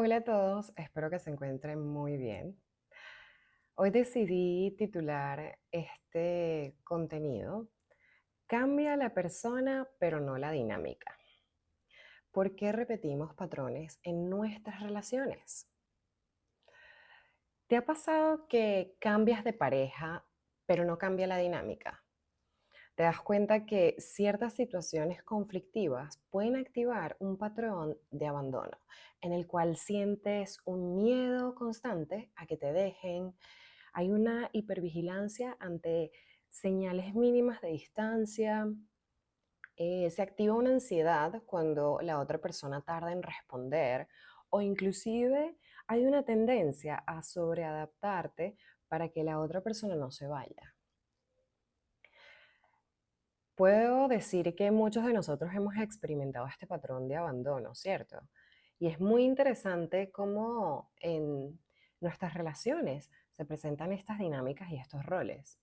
Hola a todos, espero que se encuentren muy bien. Hoy decidí titular este contenido Cambia la persona, pero no la dinámica. ¿Por qué repetimos patrones en nuestras relaciones? ¿Te ha pasado que cambias de pareja, pero no cambia la dinámica? Te das cuenta que ciertas situaciones conflictivas pueden activar un patrón de abandono, en el cual sientes un miedo constante a que te dejen. Hay una hipervigilancia ante señales mínimas de distancia. Se activa una ansiedad cuando la otra persona tarda en responder, o inclusive hay una tendencia a sobreadaptarte para que la otra persona no se vaya. Puedo decir que muchos de nosotros hemos experimentado este patrón de abandono, ¿cierto? Y es muy interesante cómo en nuestras relaciones se presentan estas dinámicas y estos roles.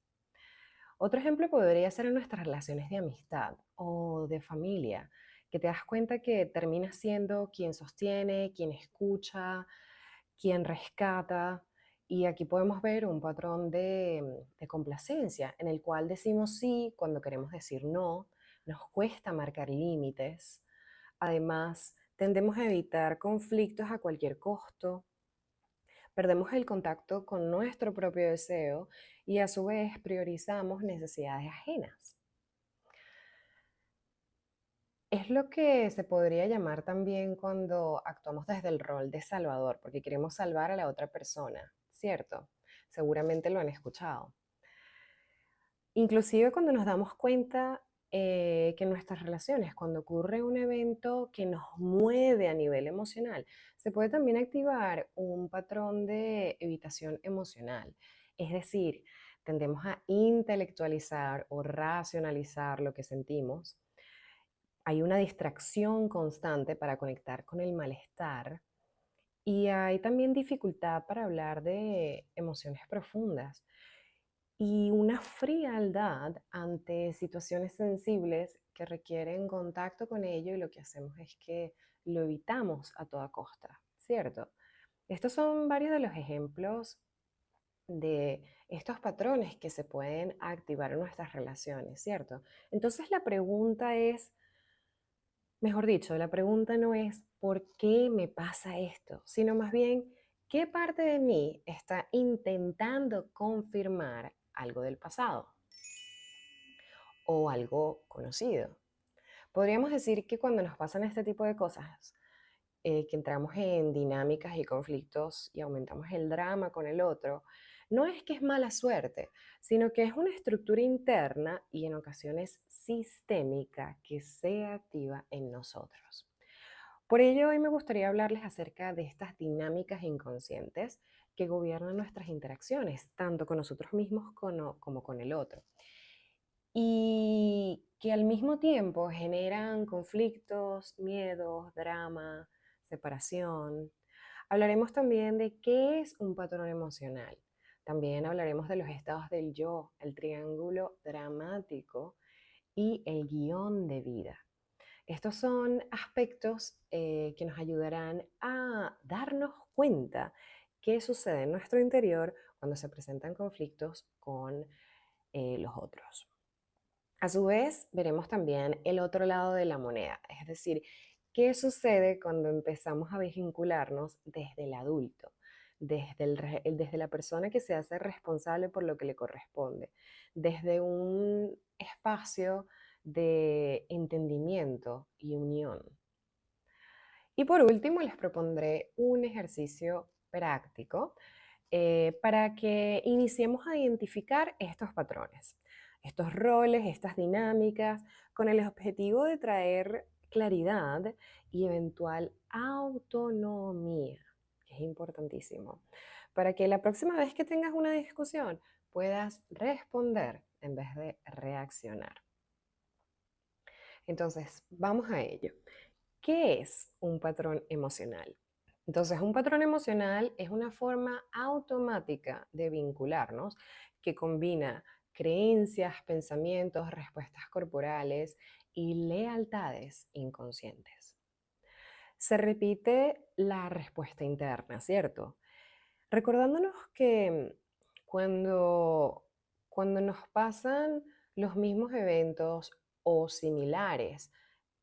Otro ejemplo podría ser en nuestras relaciones de amistad o de familia, que te das cuenta que terminas siendo quien sostiene, quien escucha, quien rescata. Y aquí podemos ver un patrón de complacencia en el cual decimos sí cuando queremos decir no, nos cuesta marcar límites. Además, tendemos a evitar conflictos a cualquier costo, perdemos el contacto con nuestro propio deseo y a su vez priorizamos necesidades ajenas. Es lo que se podría llamar también cuando actuamos desde el rol de salvador, porque queremos salvar a la otra persona, ¿cierto? Seguramente lo han escuchado. Inclusive cuando nos damos cuenta que en nuestras relaciones, cuando ocurre un evento que nos mueve a nivel emocional, se puede también activar un patrón de evitación emocional. Es decir, tendemos a intelectualizar o racionalizar lo que sentimos. Hay una distracción constante para conectar con el malestar y hay también dificultad para hablar de emociones profundas y una frialdad ante situaciones sensibles que requieren contacto con ello, y lo que hacemos es que lo evitamos a toda costa, ¿cierto? Estos son varios de los ejemplos de estos patrones que se pueden activar en nuestras relaciones, ¿cierto? Entonces la pregunta es, mejor dicho, la pregunta no es ¿por qué me pasa esto?, sino más bien ¿qué parte de mí está intentando confirmar algo del pasado o algo conocido? Podríamos decir que cuando nos pasan este tipo de cosas, que entramos en dinámicas y conflictos y aumentamos el drama con el otro, no es que es mala suerte, sino que es una estructura interna y en ocasiones sistémica que se activa en nosotros. Por ello, hoy me gustaría hablarles acerca de estas dinámicas inconscientes que gobiernan nuestras interacciones, tanto con nosotros mismos como con el otro, y que al mismo tiempo generan conflictos, miedos, drama, separación. Hablaremos también de qué es un patrón emocional. También hablaremos de los estados del yo, el triángulo dramático y el guión de vida. Estos son aspectos que nos ayudarán a darnos cuenta qué sucede en nuestro interior cuando se presentan conflictos con los otros. A su vez, veremos también el otro lado de la moneda, es decir, qué sucede cuando empezamos a vincularnos desde el adulto, desde la persona que se hace responsable por lo que le corresponde, desde un espacio de entendimiento y unión. Y por último, les propondré un ejercicio práctico para que iniciemos a identificar estos patrones, estos roles, estas dinámicas, con el objetivo de traer claridad y eventual autonomía, que es importantísimo, para que la próxima vez que tengas una discusión puedas responder en vez de reaccionar. Entonces, vamos a ello. ¿Qué es un patrón emocional? Entonces, un patrón emocional es una forma automática de vincularnos que combina creencias, pensamientos, respuestas corporales y lealtades inconscientes. se repite la respuesta interna, ¿cierto? Recordándonos que cuando, cuando nos pasan los mismos eventos o similares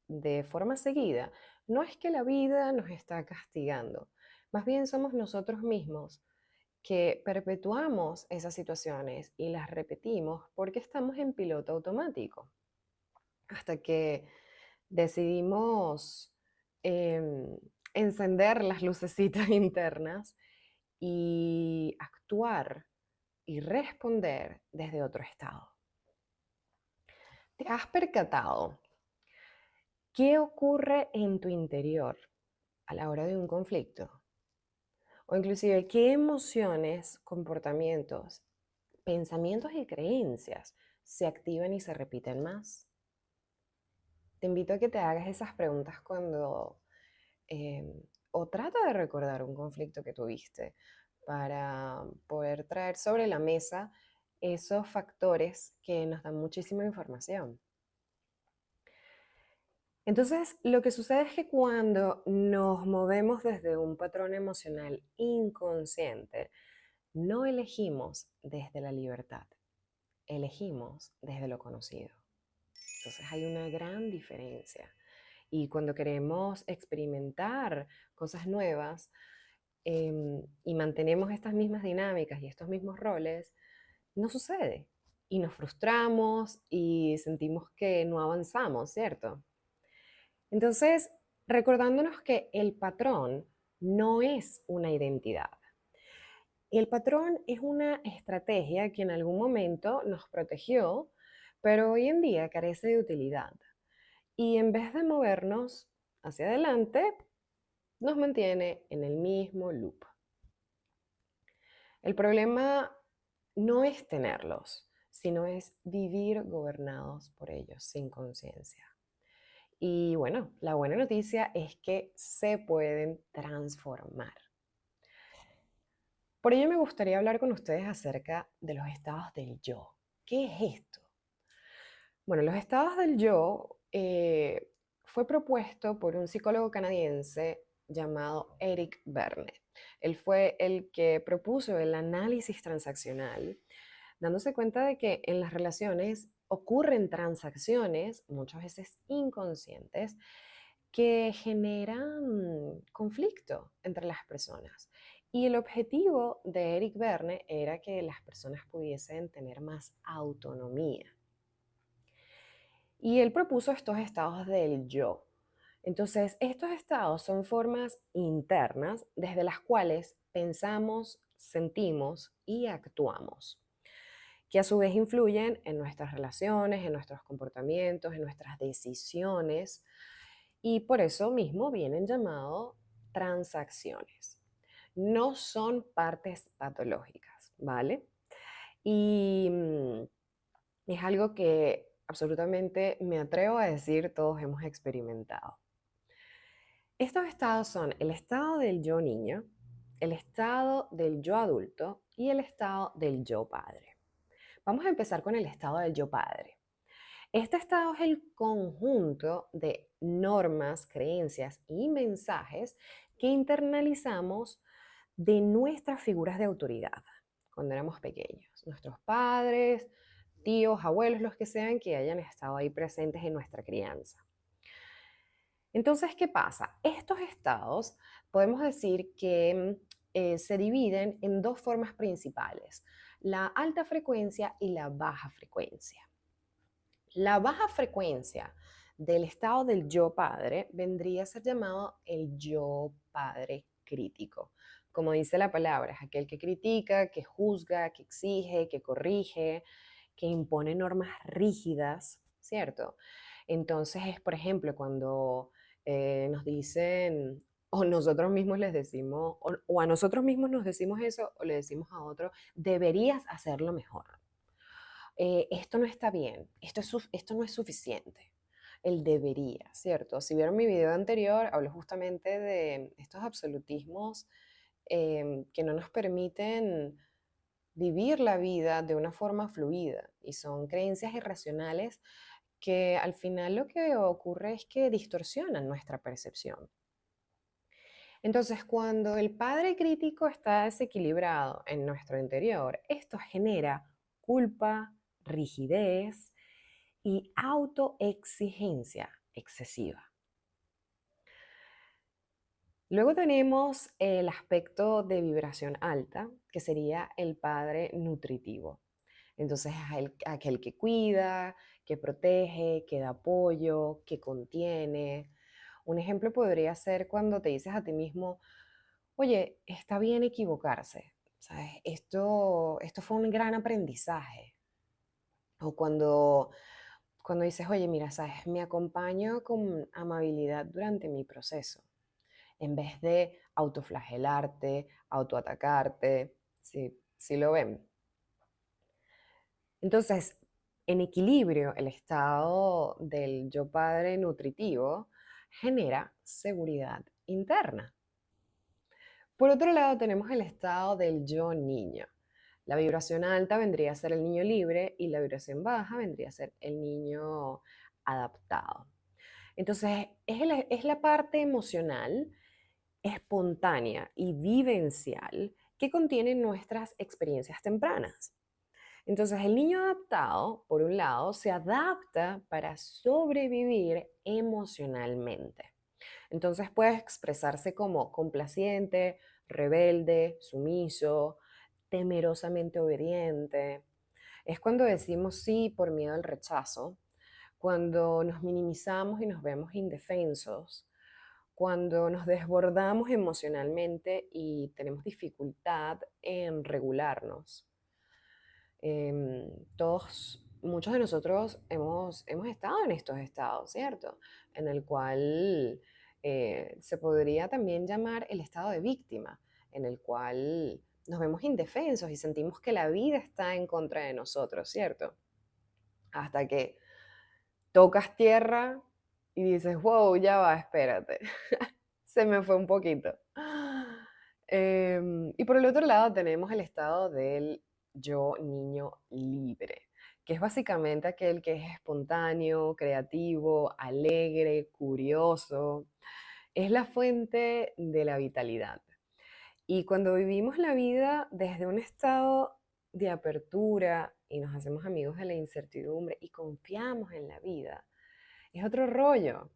de forma seguida, no es que la vida nos está castigando, más bien somos nosotros mismos que perpetuamos esas situaciones y las repetimos porque estamos en piloto automático, hasta que decidimos em, encender las lucecitas internas y actuar y responder desde otro estado. ¿Te has percatado qué ocurre en tu interior a la hora de un conflicto? O inclusive, ¿qué emociones, comportamientos, pensamientos y creencias se activan y se repiten más? Te invito a que te hagas esas preguntas cuando o trata de recordar un conflicto que tuviste para poder traer sobre la mesa esos factores que nos dan muchísima información. Entonces, lo que sucede es que cuando nos movemos desde un patrón emocional inconsciente, no elegimos desde la libertad, elegimos desde lo conocido. Entonces hay una gran diferencia. Y cuando queremos experimentar cosas nuevas y mantenemos estas mismas dinámicas y estos mismos roles, no sucede. Y nos frustramos y sentimos que no avanzamos, ¿cierto? Entonces, recordándonos que el patrón no es una identidad. El patrón es una estrategia que en algún momento nos protegió, pero hoy en día carece de utilidad. Y en vez de movernos hacia adelante, nos mantiene en el mismo loop. El problema no es tenerlos, sino es vivir gobernados por ellos sin conciencia. Y bueno, la buena noticia es que se pueden transformar. Por ello me gustaría hablar con ustedes acerca de los estados del yo. ¿Qué es esto? Bueno, los estados del yo fue propuesto por un psicólogo canadiense llamado Eric Berne. Él fue el que propuso el análisis transaccional, dándose cuenta de que en las relaciones ocurren transacciones, muchas veces inconscientes, que generan conflicto entre las personas. Y el objetivo de Eric Berne era que las personas pudiesen tener más autonomía. Y él propuso estos estados del yo. Entonces, estos estados son formas internas desde las cuales pensamos, sentimos y actuamos, que a su vez influyen en nuestras relaciones, en nuestros comportamientos, en nuestras decisiones, y por eso mismo vienen llamados transacciones. No son partes patológicas, ¿vale? Y es algo que absolutamente me atrevo a decir todos hemos experimentado. Estos estados son el estado del yo niño, el estado del yo adulto y el estado del yo padre. Vamos a empezar con el estado del yo padre. Este estado es el conjunto de normas, creencias y mensajes que internalizamos de nuestras figuras de autoridad cuando éramos pequeños. Nuestros padres, tíos, abuelos, los que sean que hayan estado ahí presentes en nuestra crianza. Entonces, ¿qué pasa? Estos estados podemos decir que se dividen en dos formas principales, la alta frecuencia y la baja frecuencia. La baja frecuencia del estado del yo padre vendría a ser llamado el yo padre crítico. Como dice la palabra, es aquel que critica, que juzga, que exige, que corrige, que impone normas rígidas, ¿cierto? Entonces es, por ejemplo, cuando nos dicen, o nosotros mismos les decimos, o a nosotros mismos nos decimos eso, o le decimos a otro, deberías hacerlo mejor. Esto no está bien, esto no es suficiente. El debería, ¿cierto? Si vieron mi video anterior, hablo justamente de estos absolutismos que no nos permiten vivir la vida de una forma fluida y son creencias irracionales que al final lo que ocurre es que distorsionan nuestra percepción. Entonces, cuando el padre crítico está desequilibrado en nuestro interior, esto genera culpa, rigidez y autoexigencia excesiva. Luego tenemos el aspecto de vibración alta, que sería el padre nutritivo. Entonces, es aquel que cuida, que protege, que da apoyo, que contiene. Un ejemplo podría ser cuando te dices a ti mismo, oye, está bien equivocarse, ¿sabes? Esto fue un gran aprendizaje. O cuando dices, oye, mira, ¿sabes? Me acompaño con amabilidad durante mi proceso, en vez de autoflagelarte, autoatacarte, si lo ven. Entonces, en equilibrio, el estado del yo padre nutritivo genera seguridad interna. Por otro lado, tenemos el estado del yo niño. La vibración alta vendría a ser el niño libre y la vibración baja vendría a ser el niño adaptado. Entonces, es la parte emocional, espontánea y vivencial que contiene nuestras experiencias tempranas. Entonces, el niño adaptado, por un lado, se adapta para sobrevivir emocionalmente. Entonces puede expresarse como complaciente, rebelde, sumiso, temerosamente obediente. Es cuando decimos sí por miedo al rechazo, cuando nos minimizamos y nos vemos indefensos, cuando nos desbordamos emocionalmente y tenemos dificultad en regularnos. Muchos de nosotros hemos estado en estos estados, ¿cierto? En el cual se podría también llamar el estado de víctima, en el cual nos vemos indefensos y sentimos que la vida está en contra de nosotros, ¿cierto? Hasta que tocas tierra y dices, wow, ya va, espérate, se me fue un poquito. Y por el otro lado tenemos el estado del yo niño libre, que es básicamente aquel que es espontáneo, creativo, alegre, curioso. Es la fuente de la vitalidad. Y cuando vivimos la vida desde un estado de apertura y nos hacemos amigos de la incertidumbre y confiamos en la vida, es otro rollo,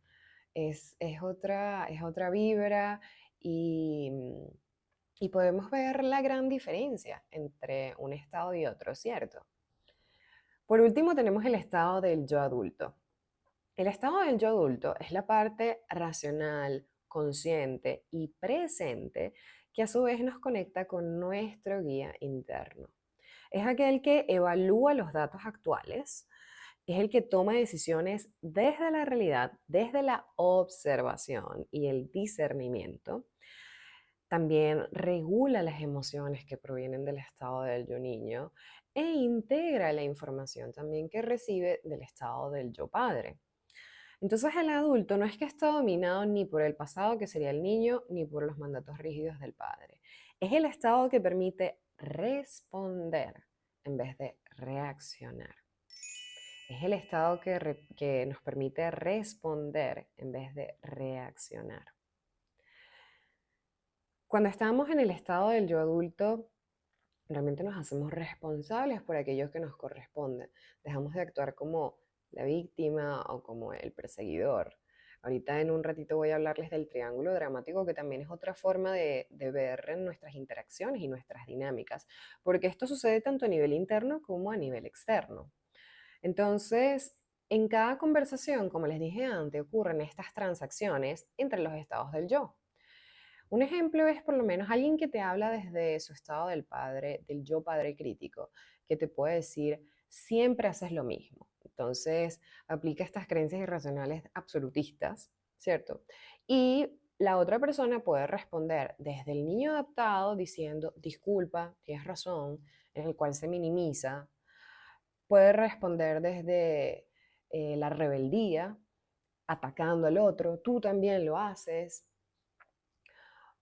es otra vibra y, y podemos ver la gran diferencia entre un estado y otro, ¿cierto? Por último, tenemos el estado del yo adulto. El estado del yo adulto es la parte racional, consciente y presente que a su vez nos conecta con nuestro guía interno. Es aquel que evalúa los datos actuales, es el que toma decisiones desde la realidad, desde la observación y el discernimiento. También regula las emociones que provienen del estado del yo niño e integra la información también que recibe del estado del yo padre. Entonces el adulto no es que está dominado ni por el pasado, que sería el niño, ni por los mandatos rígidos del padre. Es el estado que permite responder en vez de reaccionar. Es el estado que nos permite responder en vez de reaccionar. Cuando estamos en el estado del yo adulto, realmente nos hacemos responsables por aquello que nos corresponde. Dejamos de actuar como la víctima o como el perseguidor. Ahorita en un ratito voy a hablarles del triángulo dramático, que también es otra forma de ver en nuestras interacciones y nuestras dinámicas, porque esto sucede tanto a nivel interno como a nivel externo. Entonces, en cada conversación, como les dije antes, ocurren estas transacciones entre los estados del yo. Un ejemplo es por lo menos alguien que te habla desde su estado del padre, del yo padre crítico, que te puede decir, siempre haces lo mismo. Entonces, aplica estas creencias irracionales absolutistas, ¿cierto? Y la otra persona puede responder desde el niño adaptado diciendo, disculpa, tienes razón, en el cual se minimiza. Puede responder desde la rebeldía, atacando al otro, tú también lo haces.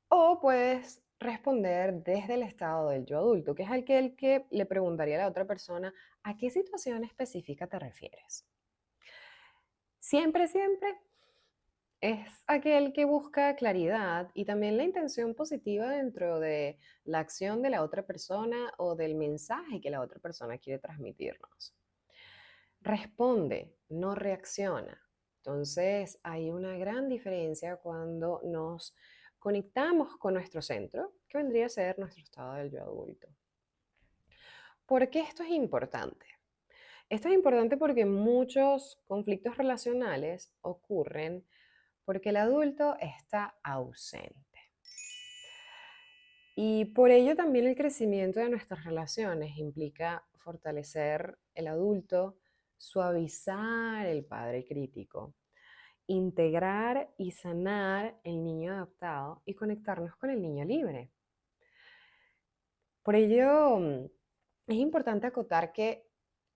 O puedes responder desde el estado del yo adulto, que es aquel que le preguntaría a la otra persona, ¿a qué situación específica te refieres? Siempre, siempre, Es aquel que busca claridad y también la intención positiva dentro de la acción de la otra persona o del mensaje que la otra persona quiere transmitirnos. Responde, no reacciona. Entonces, hay una gran diferencia cuando nos conectamos con nuestro centro, que vendría a ser nuestro estado del yo adulto. ¿Por qué esto es importante? Esto es importante porque muchos conflictos relacionales ocurren porque el adulto está ausente. Y por ello también el crecimiento de nuestras relaciones implica fortalecer el adulto, suavizar el padre crítico, integrar y sanar el niño adaptado y conectarnos con el niño libre. Por ello, es importante acotar que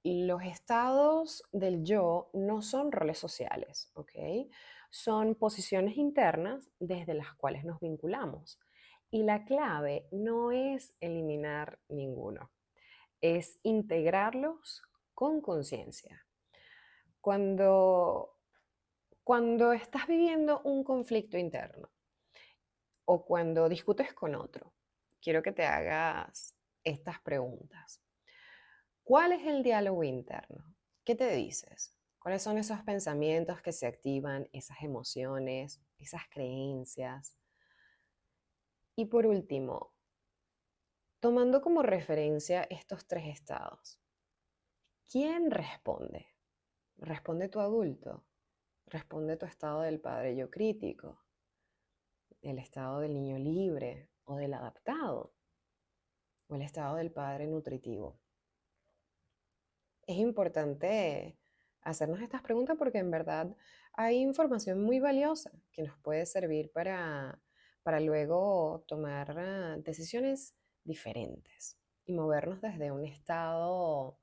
los estados del yo no son roles sociales, ¿ok? Son posiciones internas desde las cuales nos vinculamos. Y la clave no es eliminar ninguno, es integrarlos con conciencia. Cuando, cuando estás viviendo un conflicto interno o cuando discutes con otro, quiero que te hagas estas preguntas. ¿Cuál es el diálogo interno? ¿Qué te dices? ¿Cuáles son esos pensamientos que se activan, esas emociones, esas creencias? Y por último, tomando como referencia estos tres estados, ¿quién responde? ¿Responde tu adulto? ¿Responde tu estado del padre yo crítico? ¿El estado del niño libre o del adaptado? ¿O el estado del padre nutritivo? Es importante hacernos estas preguntas porque en verdad hay información muy valiosa que nos puede servir para luego tomar decisiones diferentes y movernos desde un estado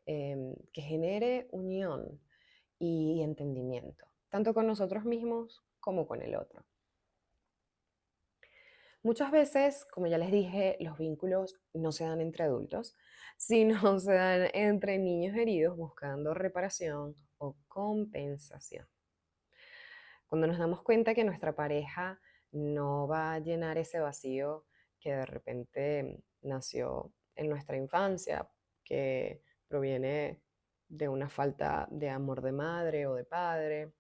que genere unión y entendimiento, tanto con nosotros mismos como con el otro. Muchas veces, como ya les dije, los vínculos no se dan entre adultos, sino se dan entre niños heridos buscando reparación o compensación. Cuando nos damos cuenta que nuestra pareja no va a llenar ese vacío que de repente nació en nuestra infancia, que proviene de una falta de amor de madre o de padre,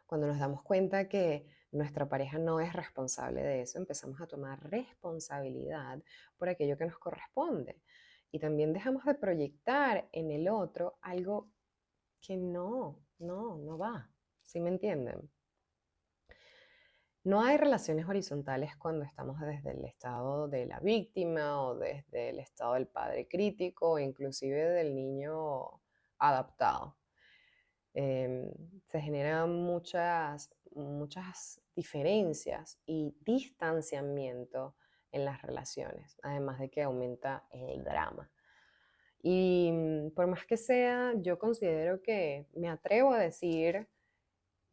cuando nos damos cuenta que nuestra pareja no es responsable de eso, empezamos a tomar responsabilidad por aquello que nos corresponde. Y también dejamos de proyectar en el otro algo que no va. ¿Sí me entienden? No hay relaciones horizontales cuando estamos desde el estado de la víctima o desde el estado del padre crítico o inclusive del niño adaptado. em, Se generan muchas diferencias y distanciamiento en las relaciones, además de que aumenta el drama. Y por más que sea, yo considero que me atrevo a decir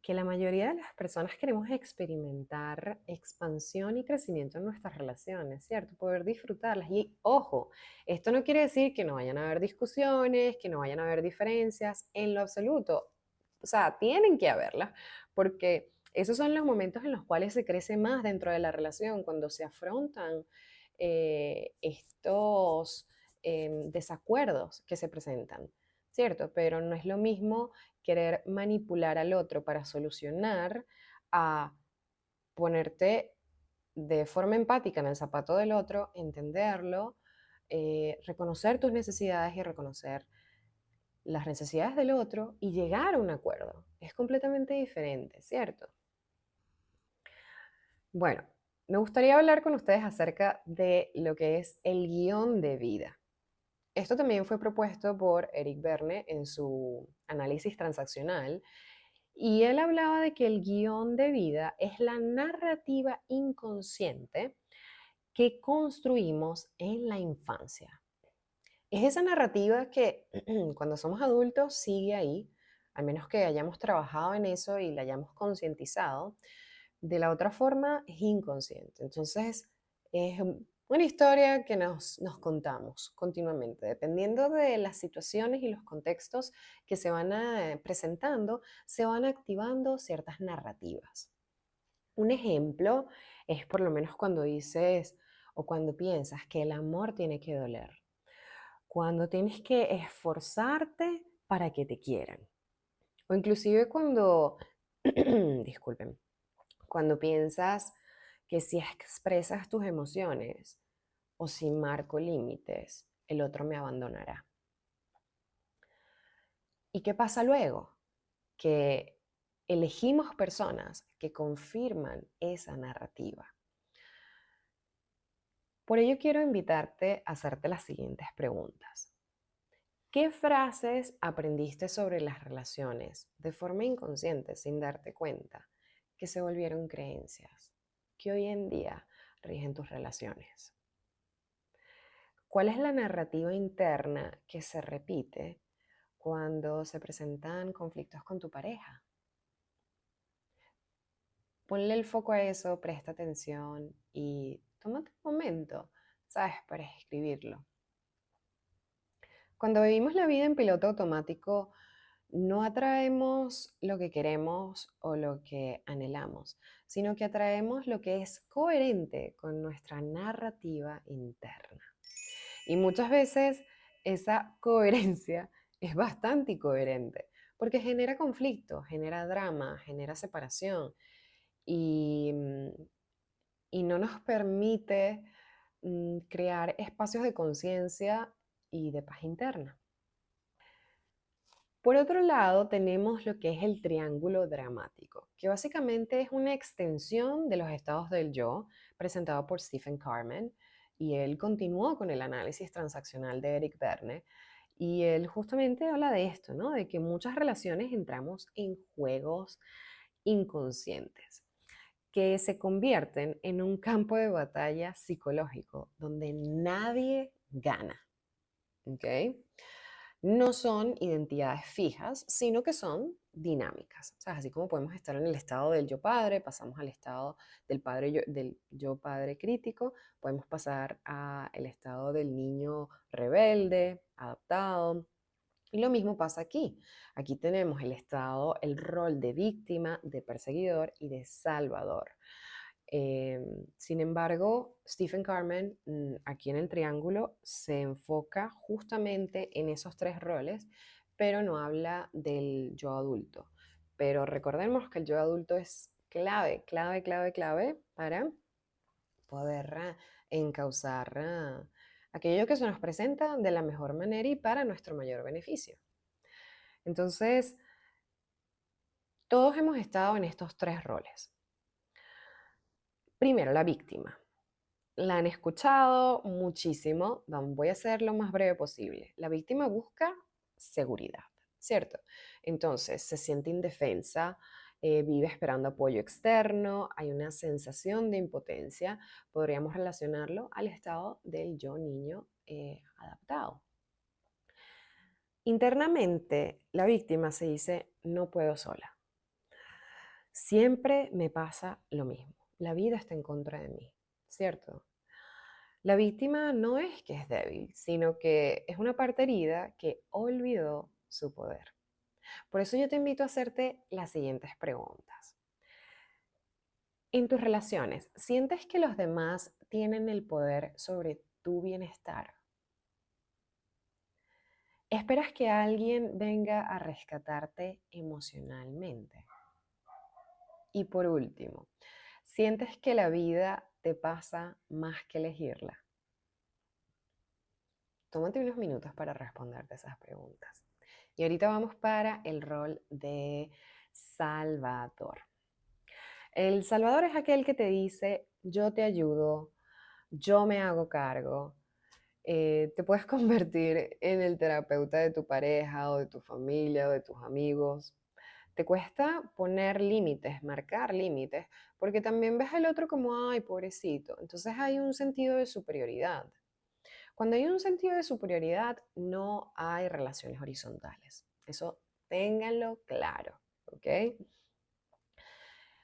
que la mayoría de las personas queremos experimentar expansión y crecimiento en nuestras relaciones, ¿cierto? Poder disfrutarlas. Y ojo, esto no quiere decir que no vayan a haber discusiones, que no vayan a haber diferencias, en lo absoluto. O sea, tienen que haberlas, porque esos son los momentos en los cuales se crece más dentro de la relación, cuando se afrontan estos desacuerdos que se presentan, ¿cierto? Pero no es lo mismo querer manipular al otro para solucionar a ponerte de forma empática en el zapato del otro, entenderlo, reconocer tus necesidades y reconocer las necesidades del otro y llegar a un acuerdo. Es completamente diferente, ¿cierto? Bueno, me gustaría hablar con ustedes acerca de lo que es el guión de vida. Esto también fue propuesto por Eric Berne en su análisis transaccional y él hablaba de que el guión de vida es la narrativa inconsciente que construimos en la infancia. Es esa narrativa que cuando somos adultos sigue ahí, al menos que hayamos trabajado en eso y la hayamos concientizado. De la otra forma es inconsciente. Entonces es Una historia que nos contamos continuamente, dependiendo de las situaciones y los contextos que se van presentando, se van activando ciertas narrativas. Un ejemplo es por lo menos cuando dices o cuando piensas que el amor tiene que doler, cuando tienes que esforzarte para que te quieran, o inclusive cuando, disculpen, cuando piensas que si expresas tus emociones o si marco límites, el otro me abandonará. ¿Y qué pasa luego? Que elegimos personas que confirman esa narrativa. Por ello quiero invitarte a hacerte las siguientes preguntas. ¿Qué frases aprendiste sobre las relaciones de forma inconsciente, sin darte cuenta, que se volvieron creencias, que hoy en día rigen tus relaciones? ¿Cuál es la narrativa interna que se repite cuando se presentan conflictos con tu pareja? Ponle el foco a eso, presta atención y tómate un momento, ¿sabes?, para escribirlo. Cuando vivimos la vida en piloto automático, no atraemos lo que queremos o lo que anhelamos, sino que atraemos lo que es coherente con nuestra narrativa interna. Y muchas veces esa coherencia es bastante incoherente, porque genera conflicto, genera drama, genera separación y, y no nos permite crear espacios de conciencia y de paz interna. Por otro lado, tenemos lo que es el triángulo dramático, que básicamente es una extensión de los estados del yo presentado por Stephen Carmen, y él continuó con el análisis transaccional de Eric Berne, y él justamente habla de esto, ¿no? De que muchas relaciones entramos en juegos inconscientes que se convierten en un campo de batalla psicológico donde nadie gana, ¿ok? No son identidades fijas, sino que son dinámicas. O sea, así como podemos estar en el estado del yo padre, pasamos al estado del yo padre crítico, podemos pasar al estado del niño rebelde, adaptado. Y lo mismo pasa aquí. Aquí tenemos el estado, el rol de víctima, de perseguidor y de salvador. Sin embargo, Stephen Carmen, aquí en el triángulo, se enfoca justamente en esos tres roles, pero no habla del yo adulto. Pero recordemos que el yo adulto es clave, clave, clave, clave para poder encauzar aquello que se nos presenta de la mejor manera y para nuestro mayor beneficio. Entonces, todos hemos estado en estos tres roles. Primero, la víctima. La han escuchado muchísimo, voy a ser lo más breve posible. La víctima busca seguridad, ¿cierto? Entonces se siente indefensa, vive esperando apoyo externo, hay una sensación de impotencia. Podríamos relacionarlo al estado del yo niño adaptado. Internamente, la víctima se dice, no puedo sola. Siempre me pasa lo mismo. La vida está en contra de mí, ¿cierto? La víctima no es que es débil, sino que es una parte herida que olvidó su poder. Por eso yo te invito a hacerte las siguientes preguntas. En tus relaciones, ¿sientes que los demás tienen el poder sobre tu bienestar? ¿Esperas que alguien venga a rescatarte emocionalmente? Y por último, ¿sientes que la vida te pasa más que elegirla? Tómate unos minutos para responderte esas preguntas. Y ahorita vamos para el rol de salvador. El salvador es aquel que te dice, yo te ayudo, yo me hago cargo. Te puedes convertir en el terapeuta de tu pareja o de tu familia o de tus amigos. Te cuesta poner límites, marcar límites, porque también ves al otro como, ay, pobrecito. Entonces hay un sentido de superioridad. Cuando hay un sentido de superioridad, no hay relaciones horizontales. Eso ténganlo claro, ¿ok?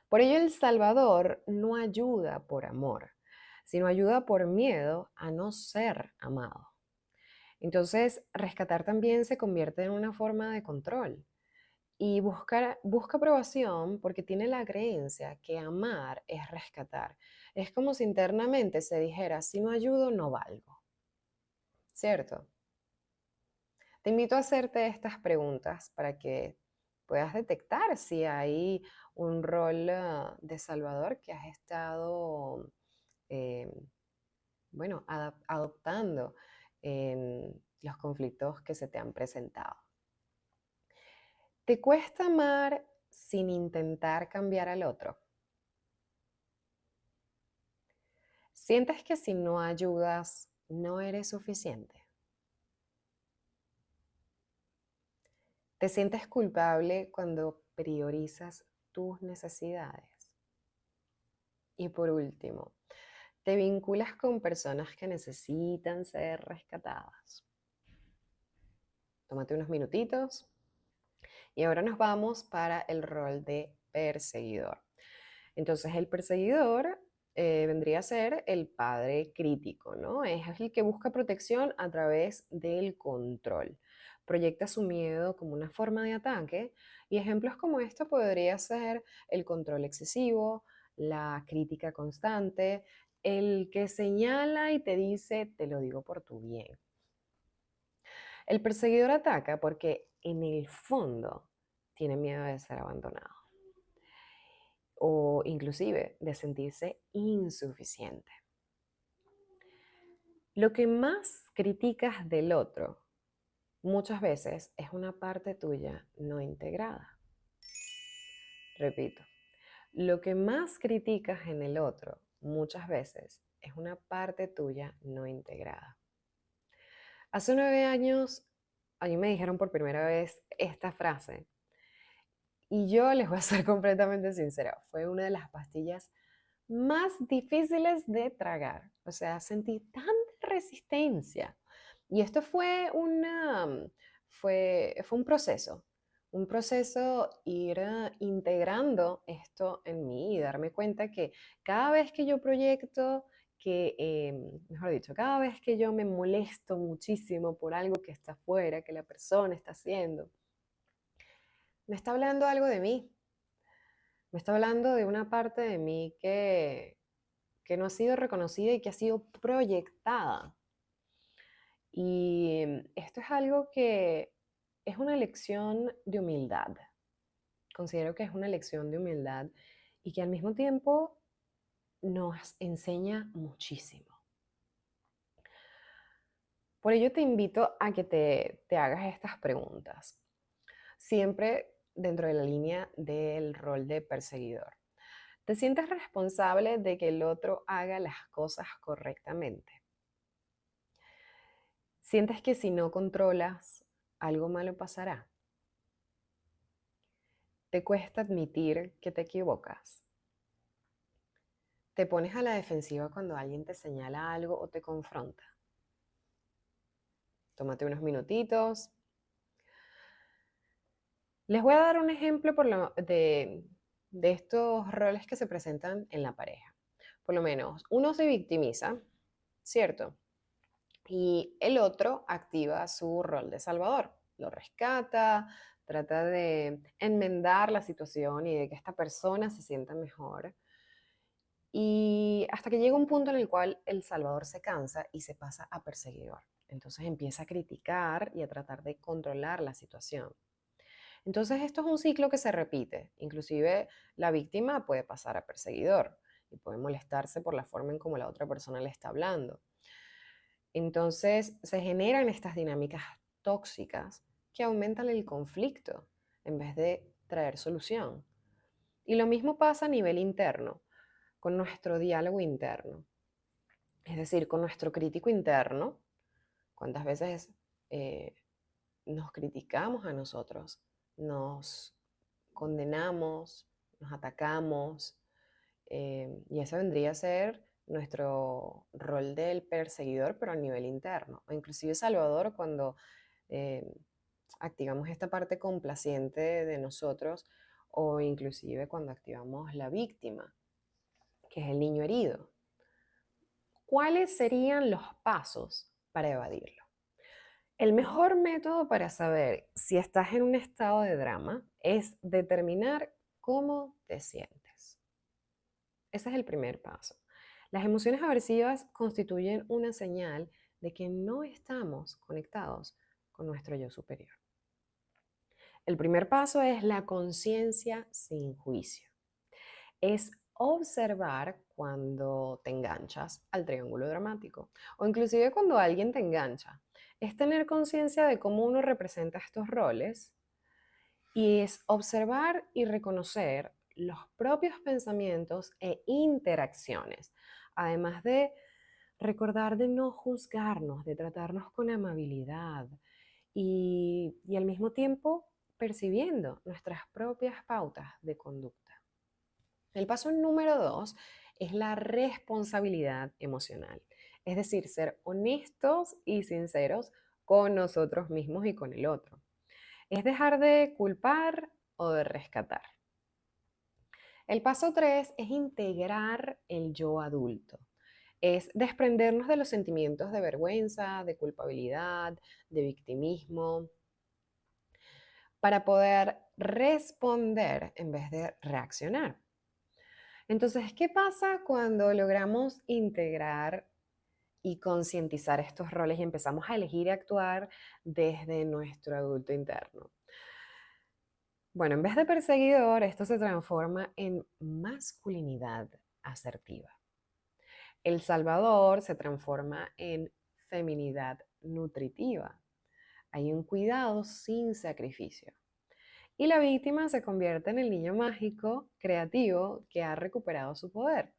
Por ello, el Salvador no ayuda por amor, sino ayuda por miedo a no ser amado. Entonces, rescatar también se convierte en una forma de control y busca aprobación porque tiene la creencia que amar es rescatar. Es como si internamente se dijera, si no ayudo, no valgo, ¿cierto? Te invito a hacerte estas preguntas para que puedas detectar si hay un rol de salvador que has estado, eh, bueno, adoptando en los conflictos que se te han presentado. ¿Te cuesta amar sin intentar cambiar al otro? ¿Sientes que si no ayudas no eres suficiente? ¿Te sientes culpable cuando priorizas tus necesidades? Y por último, ¿te vinculas con personas que necesitan ser rescatadas? Tómate unos minutitos y ahora nos vamos para el rol de perseguidor. Entonces, el perseguidor vendría a ser el padre crítico, ¿no? Es el que busca protección a través del control. Proyecta su miedo como una forma de ataque y ejemplos como esto podría ser el control excesivo, la crítica constante, el que señala y te dice, te lo digo por tu bien. El perseguidor ataca porque en el fondo tiene miedo de ser abandonado o inclusive de sentirse insuficiente. Lo que más criticas del otro muchas veces es una parte tuya no integrada. Repito, lo que más criticas en el otro muchas veces es una parte tuya no integrada. Hace 9 años a mí me dijeron por primera vez esta frase y yo les voy a ser completamente sincera, fue una de las pastillas más difíciles de tragar. O sea, sentí tanta resistencia. Y esto fue un proceso ir integrando esto en mí y darme cuenta que cada vez que yo proyecto, mejor dicho, cada vez que yo me molesto muchísimo por algo que está afuera, que la persona está haciendo, me está hablando algo de mí, me está hablando de una parte de mí que no ha sido reconocida y que ha sido proyectada. Y esto es algo que es una lección de humildad. Considero que es una lección de humildad y que al mismo tiempo nos enseña muchísimo. Por ello te invito a que te hagas estas preguntas, siempre dentro de la línea del rol de perseguidor. ¿Te sientes responsable de que el otro haga las cosas correctamente? ¿Sientes que si no controlas, algo malo pasará? ¿Te cuesta admitir que te equivocas? ¿Te pones a la defensiva cuando alguien te señala algo o te confronta? Tómate unos minutitos. Les voy a dar un ejemplo de estos roles que se presentan en la pareja. Por lo menos, uno se victimiza, ¿cierto? Y el otro activa su rol de salvador. Lo rescata, trata de enmendar la situación y de que esta persona se sienta mejor. Y hasta que llega un punto en el cual el salvador se cansa y se pasa a perseguidor. Entonces empieza a criticar y a tratar de controlar la situación. Entonces esto es un ciclo que se repite. Inclusive la víctima puede pasar a perseguidor y puede molestarse por la forma en cómo la otra persona le está hablando. Entonces se generan estas dinámicas tóxicas que aumentan el conflicto en vez de traer solución. Y lo mismo pasa a nivel interno, con nuestro diálogo interno. Es decir, con nuestro crítico interno, cuántas veces eh, nos criticamos a nosotros, nos condenamos, nos atacamos, y eso vendría a ser nuestro rol del perseguidor, pero a nivel interno, o inclusive salvador cuando eh, activamos esta parte complaciente de nosotros, o inclusive cuando activamos la víctima, que es el niño herido. ¿cuáles serían los pasos para evadirlo? El mejor método para saber si estás en un estado de drama es determinar cómo te sientes. Ese es el primer paso. Las emociones aversivas constituyen una señal de que no estamos conectados con nuestro yo superior. El primer paso es la conciencia sin juicio. Es observar cuando te enganchas al triángulo dramático o inclusive cuando alguien te engancha. Es tener conciencia de cómo uno representa estos roles y es observar y reconocer los propios pensamientos e interacciones, además de recordar de no juzgarnos, de tratarnos con amabilidad y al mismo tiempo percibiendo nuestras propias pautas de conducta. El paso número 2 es la responsabilidad emocional, es decir, ser honestos y sinceros con nosotros mismos y con el otro. Es dejar de culpar o de rescatar. El paso 3 es integrar el yo adulto. Es desprendernos de los sentimientos de vergüenza, de culpabilidad, de victimismo, para poder responder en vez de reaccionar. Entonces, ¿qué pasa cuando logramos integrar y concientizar estos roles y empezamos a elegir y actuar desde nuestro adulto interno? Bueno, en vez de perseguidor, esto se transforma en masculinidad asertiva. El salvador se transforma en feminidad nutritiva. Hay un cuidado sin sacrificio. Y la víctima se convierte en el niño mágico, creativo, que ha recuperado su poder.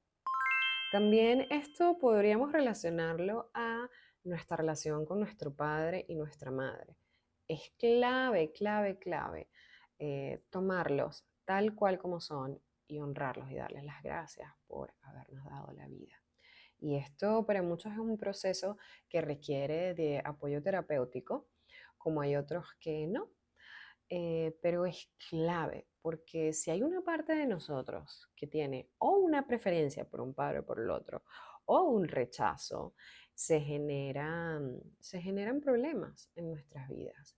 También esto podríamos relacionarlo a nuestra relación con nuestro padre y nuestra madre. Es clave, clave, clave tomarlos tal cual como son y honrarlos y darles las gracias por habernos dado la vida. Y esto para muchos es un proceso que requiere de apoyo terapéutico, como hay otros que no. Pero es clave, porque si hay una parte de nosotros que tiene o una preferencia por un padre o por el otro, o un rechazo, se generan problemas en nuestras vidas.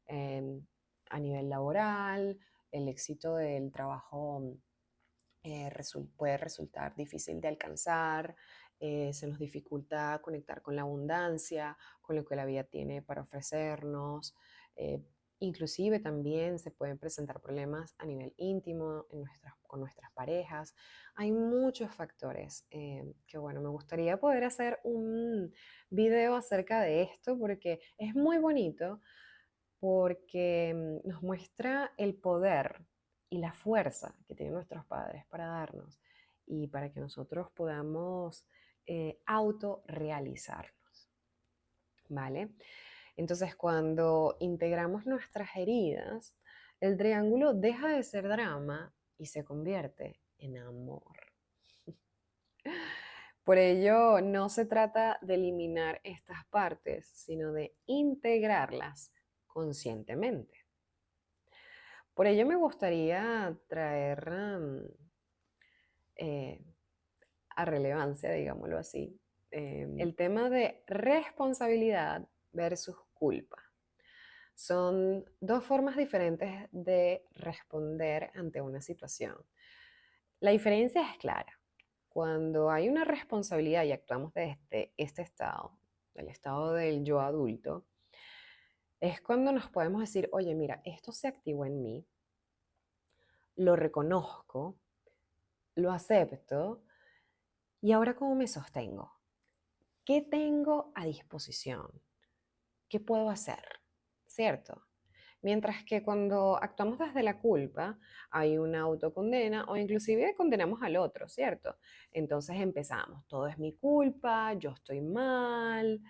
Em, a nivel laboral, el éxito del trabajo puede resultar difícil de alcanzar, se nos dificulta conectar con la abundancia, con lo que la vida tiene para ofrecernos. eh, Inclusive también se pueden presentar problemas a nivel íntimo con nuestras parejas. Hay muchos factores que, bueno, me gustaría poder hacer un video acerca de esto porque es muy bonito, porque nos muestra el poder y la fuerza que tienen nuestros padres para darnos y para que nosotros podamos autorrealizarnos, ¿vale? Entonces, cuando integramos nuestras heridas, el triángulo deja de ser drama y se convierte en amor. Por ello, no se trata de eliminar estas partes, sino de integrarlas conscientemente. Por ello me gustaría traer eh, a relevancia, digámoslo así, el tema de responsabilidad versus culpa. Son dos formas diferentes de responder ante una situación. La diferencia es clara. Cuando hay una responsabilidad y actuamos desde este estado, del estado del yo adulto, es cuando nos podemos decir, oye, mira, esto se activó en mí, lo reconozco, lo acepto y ahora ¿cómo me sostengo? ¿Qué tengo a disposición? ¿Qué puedo hacer? ¿Cierto? Mientras que cuando actuamos desde la culpa, hay una autocondena o inclusive condenamos al otro, ¿cierto? Entonces empezamos, todo es mi culpa, yo estoy mal,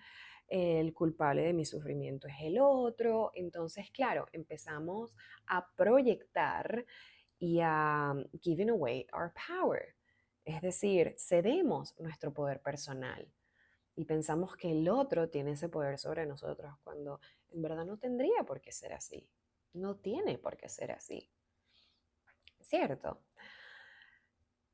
el culpable de mi sufrimiento es el otro. Entonces, claro, empezamos a proyectar y a giving away our power. Es decir, cedemos nuestro poder personal y pensamos que el otro tiene ese poder sobre nosotros cuando en verdad no tendría por qué ser así. No tiene por qué ser así. ¿Cierto?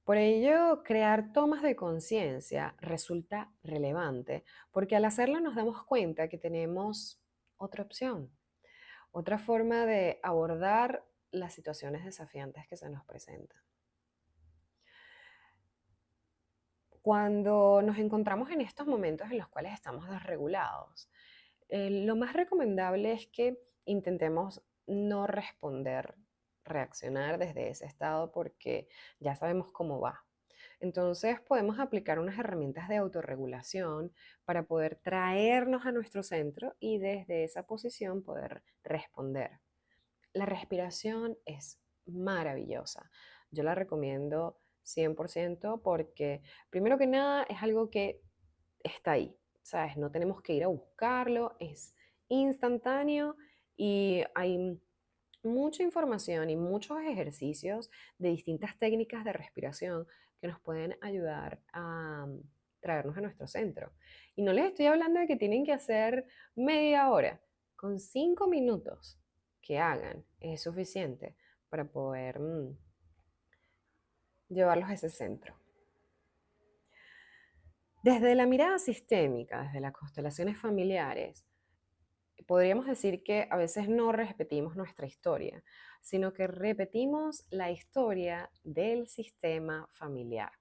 Por ello, crear tomas de conciencia resulta relevante, porque al hacerlo nos damos cuenta que tenemos otra opción, otra forma de abordar las situaciones desafiantes que se nos presentan. Cuando nos encontramos en estos momentos en los cuales estamos desregulados, lo más recomendable es que intentemos no responder, reaccionar desde ese estado porque ya sabemos cómo va. Entonces podemos aplicar unas herramientas de autorregulación para poder traernos a nuestro centro y desde esa posición poder responder. La respiración es maravillosa. Yo la recomiendo 100% porque, primero que nada, es algo que está ahí, ¿sabes? No tenemos que ir a buscarlo, es instantáneo y hay mucha información y muchos ejercicios de distintas técnicas de respiración que nos pueden ayudar a traernos a nuestro centro. Y no les estoy hablando de que tienen que hacer media hora, con 5 minutos que hagan es suficiente para poder llevarlos a ese centro. Desde la mirada sistémica, desde las constelaciones familiares, podríamos decir que a veces no repetimos nuestra historia, sino que repetimos la historia del sistema familiar.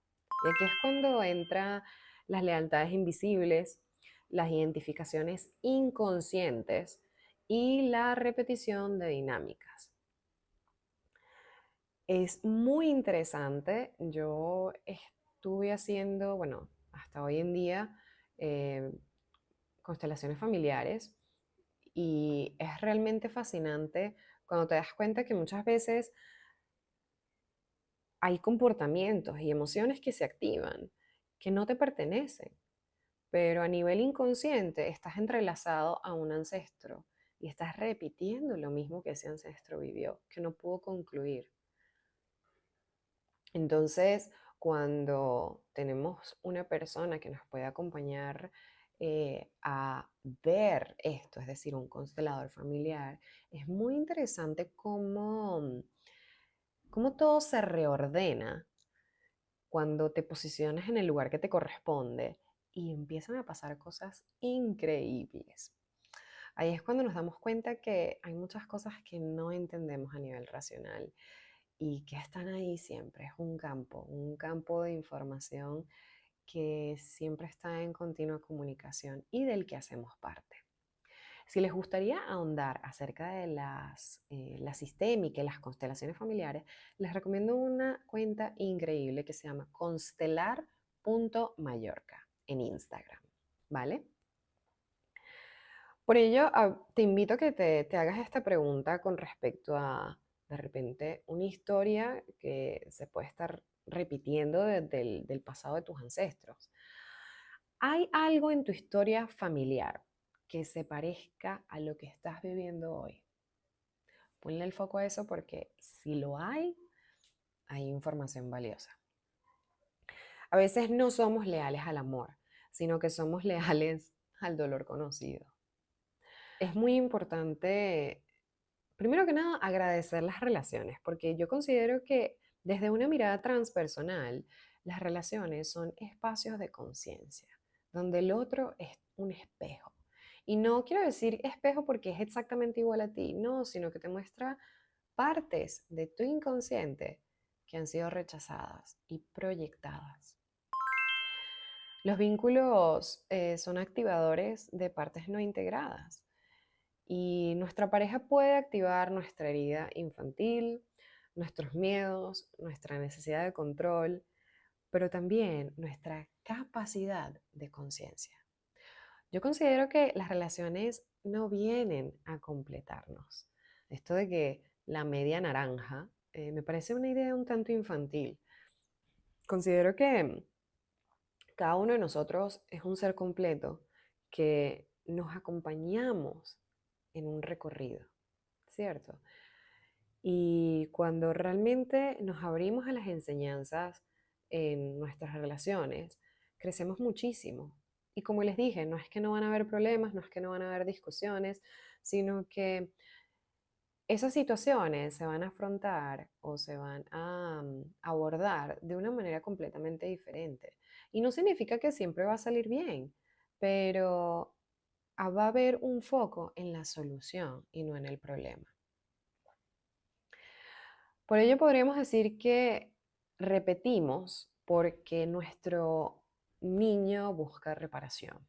Y aquí es cuando entran las lealtades invisibles, las identificaciones inconscientes y la repetición de dinámicas. Es muy interesante. Yo estuve haciendo, bueno, hasta hoy en día, eh, constelaciones familiares y es realmente fascinante cuando te das cuenta que muchas veces hay comportamientos y emociones que se activan que no te pertenecen, pero a nivel inconsciente estás entrelazado a un ancestro y estás repitiendo lo mismo que ese ancestro vivió, que no pudo concluir. Entonces, cuando tenemos una persona que nos puede acompañar a ver esto, es decir, un constelador familiar, es muy interesante cómo todo se reordena cuando te posicionas en el lugar que te corresponde y empiezan a pasar cosas increíbles. Ahí es cuando nos damos cuenta que hay muchas cosas que no entendemos a nivel racional y que están ahí siempre. Es un campo de información que siempre está en continua comunicación y del que hacemos parte. Si les gustaría ahondar acerca de la sistémica y las constelaciones familiares, les recomiendo una cuenta increíble que se llama constelar.mallorca en Instagram, ¿vale? Por ello, te invito a que te hagas esta pregunta con respecto a, de repente, una historia que se puede estar repitiendo del pasado de tus ancestros. ¿Hay algo en tu historia familiar que se parezca a lo que estás viviendo hoy? Ponle el foco a eso porque si lo hay información valiosa. A veces no somos leales al amor, sino que somos leales al dolor conocido. Es muy importante, primero que nada, agradecer las relaciones, porque yo considero que desde una mirada transpersonal, las relaciones son espacios de conciencia, donde el otro es un espejo. Y no quiero decir espejo porque es exactamente igual a ti, no, sino que te muestra partes de tu inconsciente que han sido rechazadas y proyectadas. Los vínculos son activadores de partes no integradas y nuestra pareja puede activar nuestra herida infantil, nuestros miedos, nuestra necesidad de control, pero también nuestra capacidad de conciencia. Yo considero que las relaciones no vienen a completarnos. Esto de que la media naranja me parece una idea un tanto infantil. Considero que cada uno de nosotros es un ser completo que nos acompañamos en un recorrido, ¿cierto? Y cuando realmente nos abrimos a las enseñanzas en nuestras relaciones, crecemos muchísimo. Y como les dije, no es que no van a haber problemas, no es que no van a haber discusiones, sino que esas situaciones se van a afrontar o se van a abordar de una manera completamente diferente. Y no significa que siempre va a salir bien, pero va a haber un foco en la solución y no en el problema. Por ello podríamos decir que repetimos porque nuestro niño busca reparación,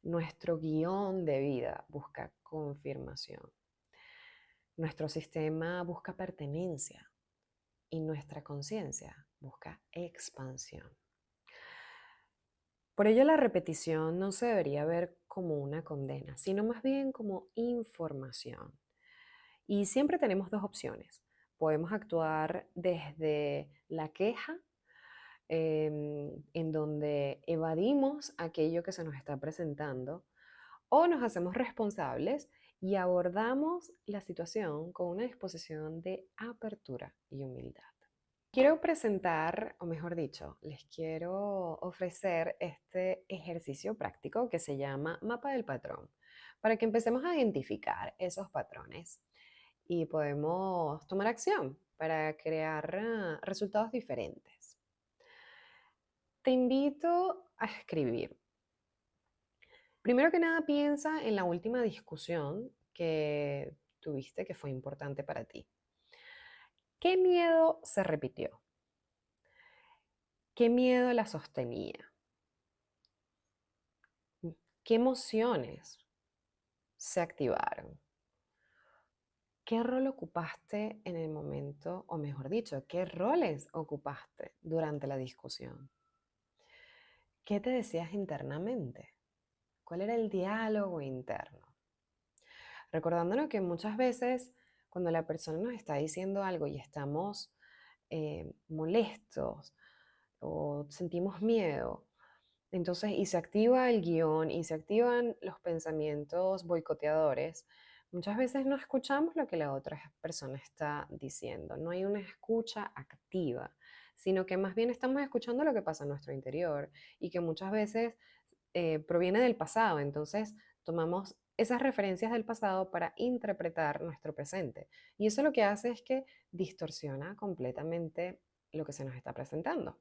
nuestro guión de vida busca confirmación, nuestro sistema busca pertenencia y nuestra conciencia busca expansión. Por ello la repetición no se debería ver como una condena, sino más bien como información. Y siempre tenemos dos opciones. Podemos actuar desde la queja, en donde evadimos aquello que se nos está presentando, o nos hacemos responsables y abordamos la situación con una disposición de apertura y humildad. Quiero presentar, o mejor dicho, les quiero ofrecer este ejercicio práctico que se llama mapa del patrón, para que empecemos a identificar esos patrones y podemos tomar acción para crear resultados diferentes. Te invito a escribir. Primero que nada, piensa en la última discusión que tuviste que fue importante para ti. ¿Qué miedo se repitió? ¿Qué miedo la sostenía? ¿Qué emociones se activaron? ¿Qué rol ocupaste en el momento, o mejor dicho, qué roles ocupaste durante la discusión? ¿Qué te decías internamente? ¿Cuál era el diálogo interno? Recordándonos que muchas veces cuando la persona nos está diciendo algo y estamos molestos o sentimos miedo, entonces y se activa el guión y se activan los pensamientos boicoteadores, muchas veces no escuchamos lo que la otra persona está diciendo, no hay una escucha activa, sino que más bien estamos escuchando lo que pasa en nuestro interior y que muchas veces proviene del pasado, entonces tomamos esas referencias del pasado para interpretar nuestro presente. Y eso lo que hace es que distorsiona completamente lo que se nos está presentando.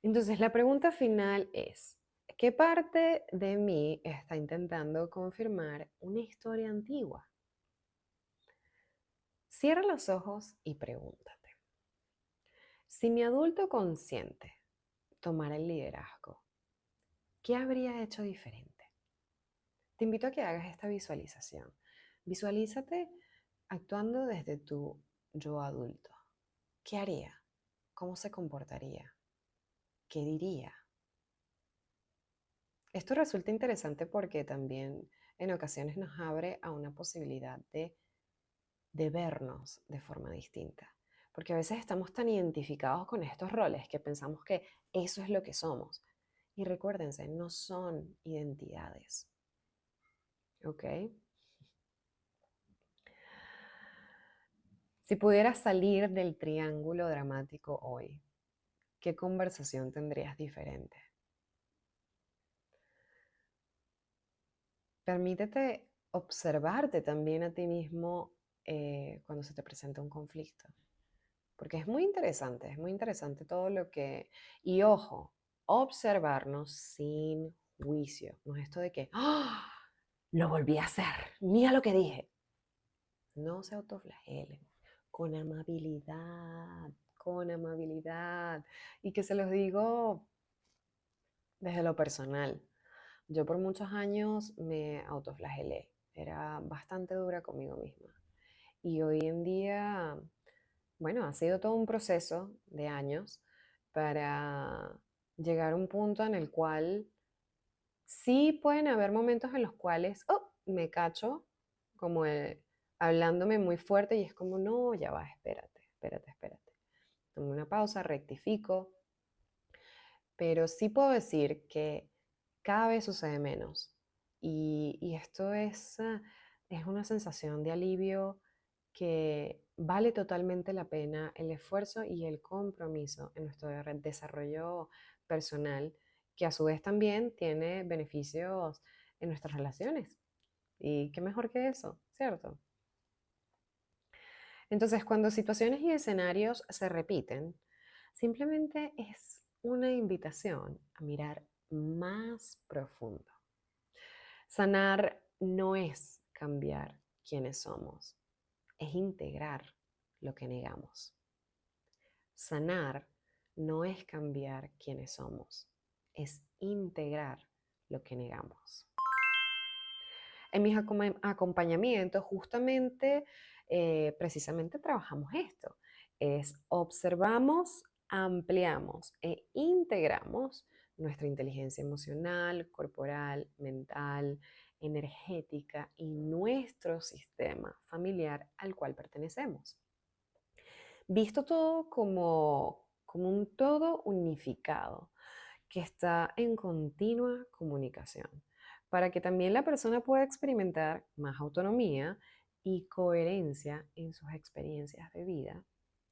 Entonces, la pregunta final es, ¿qué parte de mí está intentando confirmar una historia antigua? Cierra los ojos y pregúntate, si mi adulto consciente tomara el liderazgo, ¿qué habría hecho diferente? Te invito a que hagas esta visualización. Visualízate actuando desde tu yo adulto. ¿Qué haría? ¿Cómo se comportaría? ¿Qué diría? Esto resulta interesante porque también en ocasiones nos abre a una posibilidad de vernos de forma distinta. Porque a veces estamos tan identificados con estos roles que pensamos que eso es lo que somos. Y recuérdense, no son identidades. ¿Ok? Si pudieras salir del triángulo dramático hoy, ¿qué conversación tendrías diferente? Permítete observarte también a ti mismo cuando se te presenta un conflicto, porque es muy interesante todo lo que... Y ojo, observarnos sin juicio, no es esto de que, ¡ah! Lo volví a hacer, mira lo que dije. No se autoflagelen, con amabilidad. Y que se los digo desde lo personal. Yo por muchos años me autoflagelé, era bastante dura conmigo misma. Y hoy en día, bueno, ha sido todo un proceso de años para llegar a un punto en el cual sí pueden haber momentos en los cuales, oh, me cacho como hablándome muy fuerte y es como, no, ya va, espérate, espérate, espérate. Tomo una pausa, rectifico, pero sí puedo decir que cada vez sucede menos. Y esto es una sensación de alivio que vale totalmente la pena el esfuerzo y el compromiso en nuestro desarrollo personal, que a su vez también tiene beneficios en nuestras relaciones. ¿Y qué mejor que eso? ¿cierto? Entonces, cuando situaciones y escenarios se repiten, simplemente es una invitación a mirar más profundo. Sanar no es cambiar quiénes somos, es integrar lo que negamos. Sanar no es cambiar quiénes somos, es integrar lo que negamos. En mis acompañamientos, justamente, precisamente trabajamos esto. Es observamos, ampliamos e integramos nuestra inteligencia emocional, corporal, mental, energética y nuestro sistema familiar al cual pertenecemos. Visto todo como un todo unificado que está en continua comunicación, para que también la persona pueda experimentar más autonomía y coherencia en sus experiencias de vida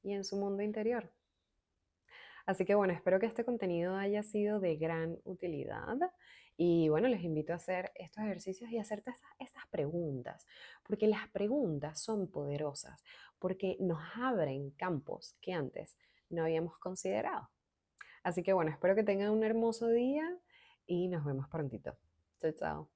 y en su mundo interior. Así que bueno, espero que este contenido haya sido de gran utilidad y bueno, les invito a hacer estos ejercicios y hacerte estas preguntas, porque las preguntas son poderosas, porque nos abren campos que antes no habíamos considerado. Así que bueno, espero que tengan un hermoso día y nos vemos prontito. Chao, chao.